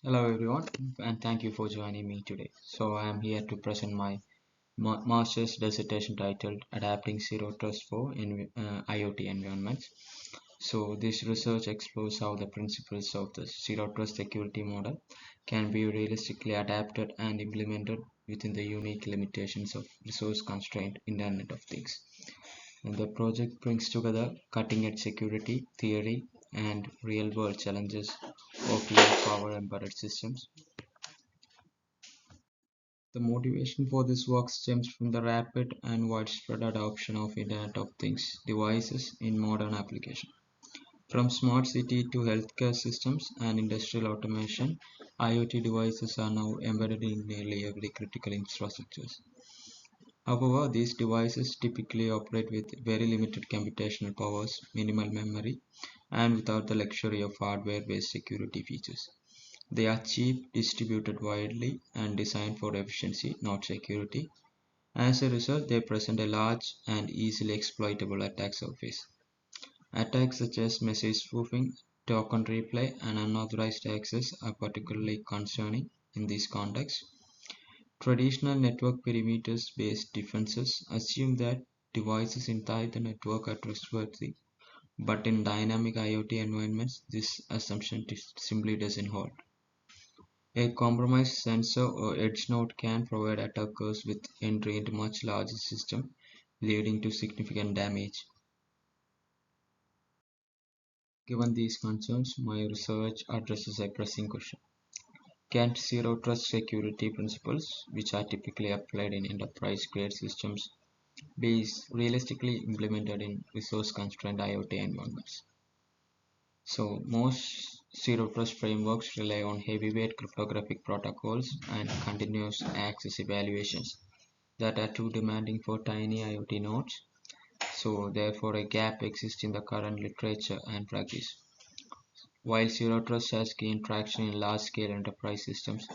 Hello everyone, and thank you for joining me today. I am here to present my master's dissertation titled Adapting Zero Trust for IoT Environments. This research explores how the principles of the Zero Trust security model can be realistically adapted and implemented within the unique limitations of resource-constrained Internet of Things. And the project brings together cutting-edge security theory and real-world challenges of low-power embedded systems. The motivation for this work stems from the rapid and widespread adoption of Internet of Things devices in modern applications. From smart city to healthcare systems and industrial automation, IoT devices are now embedded in nearly every critical infrastructure. However, these devices typically operate with very limited computational powers, minimal memory, and without the luxury of hardware-based security features. They are cheap, distributed widely, and designed for efficiency, not security. As a result, they present a large and easily exploitable attack surface. Attacks such as message spoofing, token replay, and unauthorized access are particularly concerning in this context. Traditional network perimeters-based defenses assume that devices inside the network are trustworthy, but in dynamic IoT environments, this assumption simply doesn't hold. A compromised sensor or edge node can provide attackers with entry into much larger systems, leading to significant damage. Given these concerns, my research addresses a pressing question. Can zero trust security principles, which are typically applied in enterprise grade systems, be realistically implemented in resource constrained IoT environments? Most zero trust frameworks rely on heavyweight cryptographic protocols and continuous access evaluations that are too demanding for tiny IoT nodes. Therefore, a gap exists in the current literature and practice. While Zero Trust has gained traction in large-scale enterprise systems,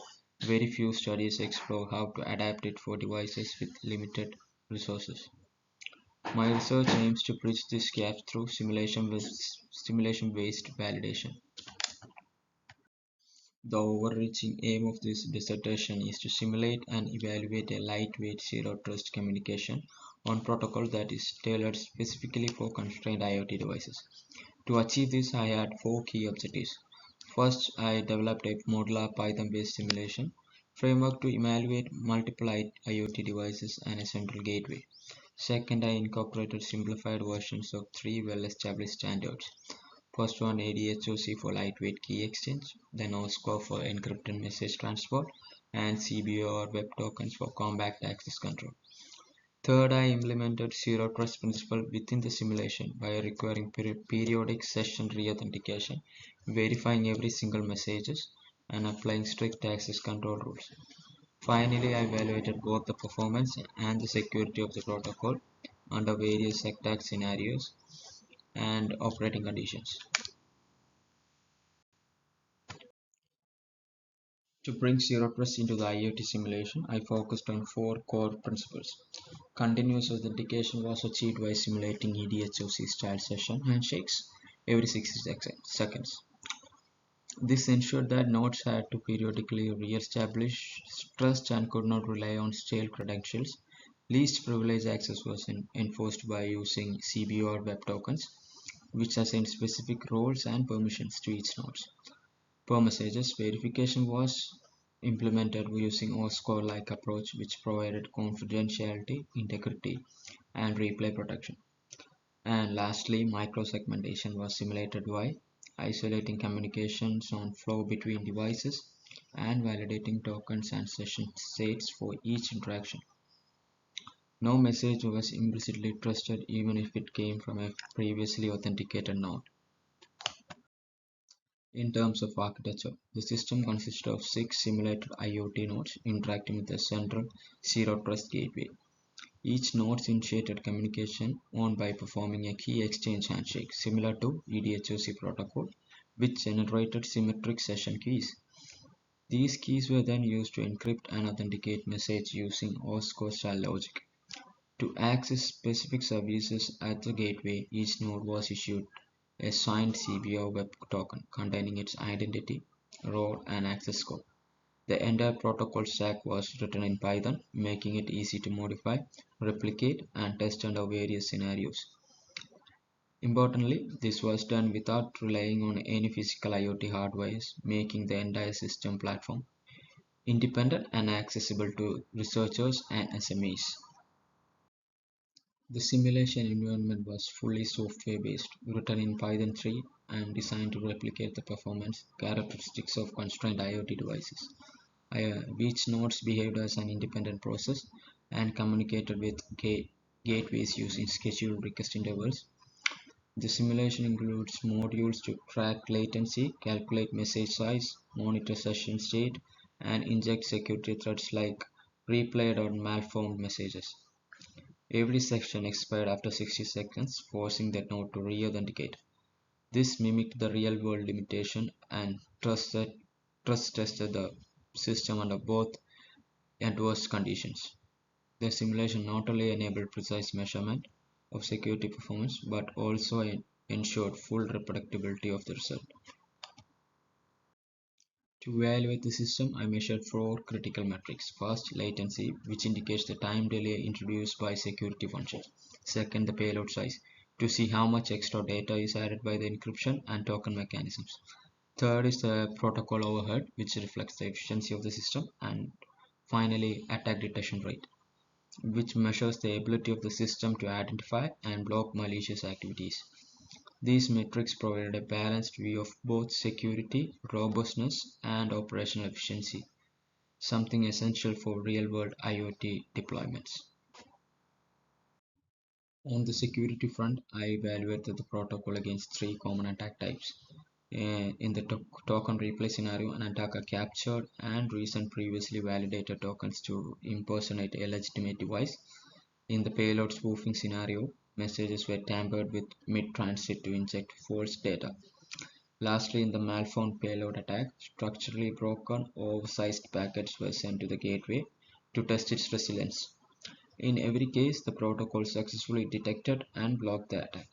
very few studies explore how to adapt it for devices with limited resources. My research aims to bridge this gap through simulation-based validation. The overreaching aim of this dissertation is to simulate and evaluate a lightweight zero-trust communication on protocol that is tailored specifically for constrained IoT devices. To achieve this, I had four key objectives. First, I developed a modular Python-based simulation framework to evaluate multiple IoT devices and a central gateway. Second, I incorporated simplified versions of three well-established standards. First one, ADHOC for lightweight key exchange, then OSCO for encrypted message transport, and CBO or web tokens for compact access control. Third, I implemented zero trust principle within the simulation by requiring periodic session re-authentication, verifying every single messages, and applying strict access control rules. Finally, I evaluated both the performance and the security of the protocol under various attack scenarios and operating conditions. To bring zero trust into the IoT simulation, I focused on four core principles. Continuous authentication was achieved by simulating EDHOC style session handshakes every 60 seconds. This ensured that nodes had to periodically re-establish trust and could not rely on stale credentials. Least privilege access was enforced by using CBO or web tokens, which assign specific roles and permissions to each node. Per messages, verification was implemented using OSCO-like approach, which provided confidentiality, integrity, and replay protection. And lastly, microsegmentation was simulated by isolating communications on flow between devices and validating tokens and session states for each interaction. No message was implicitly trusted even if it came from a previously authenticated node. In terms of architecture, the system consists of six simulated IoT nodes interacting with a central zero trust gateway. Each node initiated communication on by performing a key exchange handshake similar to EDHOC protocol, which generated symmetric session keys. These keys were then used to encrypt and authenticate messages using OSCO style logic. To access specific services at the gateway, each node was issued a signed CBO web token containing its identity role, and access code. The entire protocol stack was written in Python, making it easy to modify, replicate, and test under various scenarios. Importantly, this was done without relying on any physical IoT hardware, making the entire system platform independent and accessible to researchers and SMEs. The simulation environment was fully software-based, written in Python 3 and designed to replicate the performance characteristics of constrained IoT devices. Each nodes behaved as an independent process and communicated with gateways using scheduled request intervals. The simulation includes modules to track latency, calculate message size, monitor session state, and inject security threats like replayed or malformed messages. Every section expired after 60 seconds, forcing the node to re-authenticate. This mimicked the real-world limitation and trust tested the system under both adverse conditions. The simulation not only enabled precise measurement of security performance but also ensured full reproducibility of the result. To evaluate the system, I measured four critical metrics. First, latency, which indicates the time delay introduced by security functions. Second, the payload size, to see how much extra data is added by the encryption and token mechanisms. Third is the protocol overhead, which reflects the efficiency of the system. And finally, attack detection rate, which measures the ability of the system to identify and block malicious activities. These metrics provided a balanced view of both security, robustness, and operational efficiency, something essential for real-world IoT deployments. On the security front, I evaluated the protocol against three common attack types. In the token replay scenario, an attacker captured and resent previously validated tokens to impersonate a legitimate device. In the payload spoofing scenario, messages were tampered with mid-transit to inject false data. Lastly, in the malformed payload attack, structurally broken, oversized packets were sent to the gateway to test its resilience. In every case, the protocol successfully detected and blocked the attack.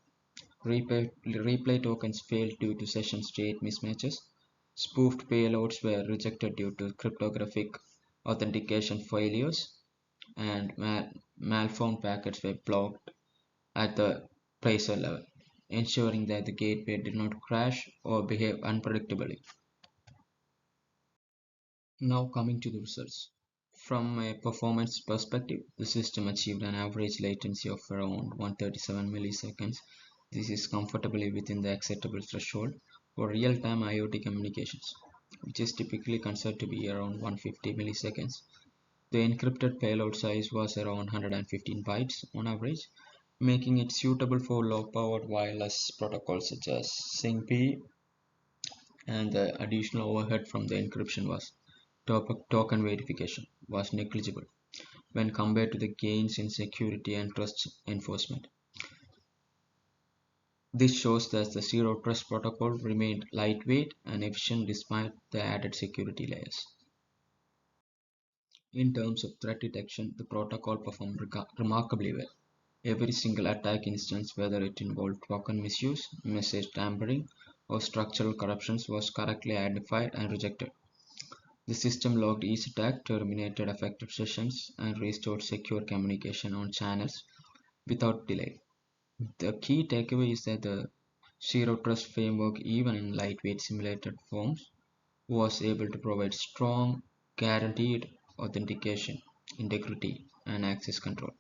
Replay tokens failed due to session state mismatches. Spoofed payloads were rejected due to cryptographic authentication failures, and malformed packets were blocked at the tracer level, ensuring that the gateway did not crash or behave unpredictably. Now coming to the results. From a performance perspective, the system achieved an average latency of around 137 milliseconds. This is comfortably within the acceptable threshold for real-time IoT communications, which is typically considered to be around 150 milliseconds. The encrypted payload size was around 115 bytes on average, making it suitable for low-powered wireless protocols such as SYNC-P, and the additional overhead from the encryption was token verification was negligible when compared to the gains in security and trust enforcement. This shows that the zero trust protocol remained lightweight and efficient despite the added security layers. In terms of threat detection, the protocol performed remarkably well. Every single attack instance, whether it involved token misuse, message tampering, or structural corruptions, was correctly identified and rejected. The system logged each attack, terminated affected sessions, and restored secure communication on channels without delay. The key takeaway is that the Zero Trust framework, even in lightweight simulated forms, was able to provide strong, guaranteed authentication, integrity, and access control.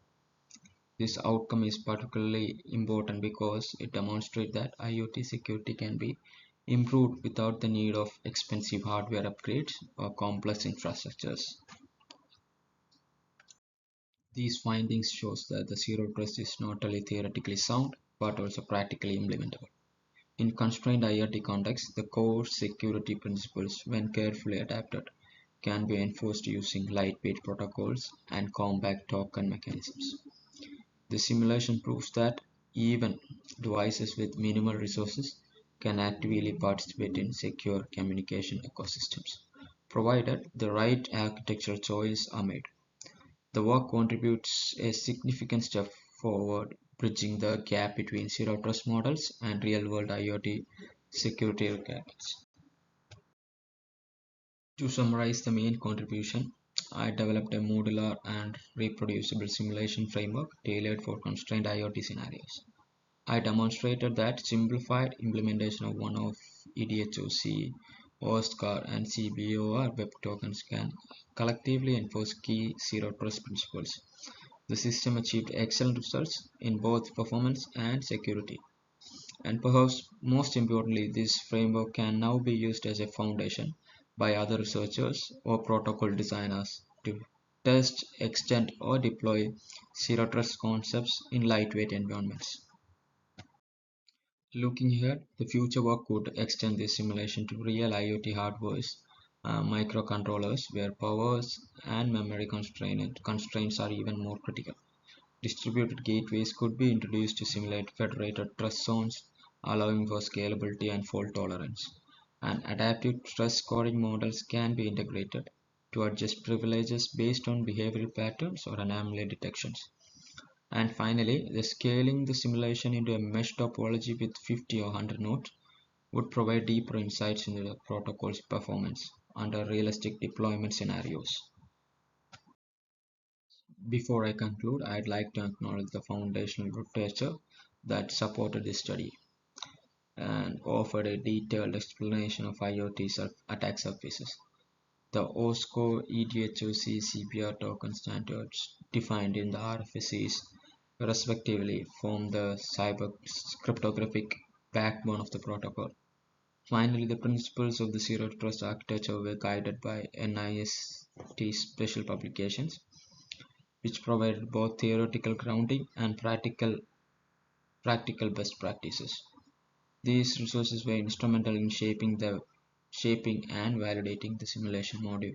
This outcome is particularly important because it demonstrates that IoT security can be improved without the need of expensive hardware upgrades or complex infrastructures. These findings shows that the zero trust is not only theoretically sound but also practically implementable. In constrained IoT contexts, the core security principles, when carefully adapted, can be enforced using lightweight protocols and compact token mechanisms. The simulation proves that even devices with minimal resources can actively participate in secure communication ecosystems, provided the right architectural choices are made. The work contributes a significant step forward, bridging the gap between zero trust models and real world IoT security requirements. To summarize the main contribution, I developed a modular and reproducible simulation framework tailored for constrained IoT scenarios. I demonstrated that simplified implementation of one of EDHOC, OSCAR, and CBOR web tokens can collectively enforce key zero trust principles. The system achieved excellent results in both performance and security. And perhaps most importantly, this framework can now be used as a foundation by other researchers or protocol designers to test, extend, or deploy zero trust concepts in lightweight environments. Looking ahead, the future work could extend this simulation to real IoT hardwares, microcontrollers, where powers and memory constraints are even more critical. Distributed gateways could be introduced to simulate federated trust zones, allowing for scalability and fault tolerance. And adaptive trust scoring models can be integrated to adjust privileges based on behavioral patterns or anomaly detections. And finally, the scaling the simulation into a mesh topology with 50 or 100 nodes would provide deeper insights into the protocol's performance under realistic deployment scenarios. Before I conclude, I'd like to acknowledge the foundational literature that supported this study and offered a detailed explanation of IoT attack surfaces. The OSCO EDHOC CPR token standards defined in the RFCs respectively form the cyber cryptographic backbone of the protocol. Finally, the principles of the Zero Trust architecture were guided by NIST special publications, which provided both theoretical grounding and practical best practices. These resources were instrumental in shaping and validating the simulation module.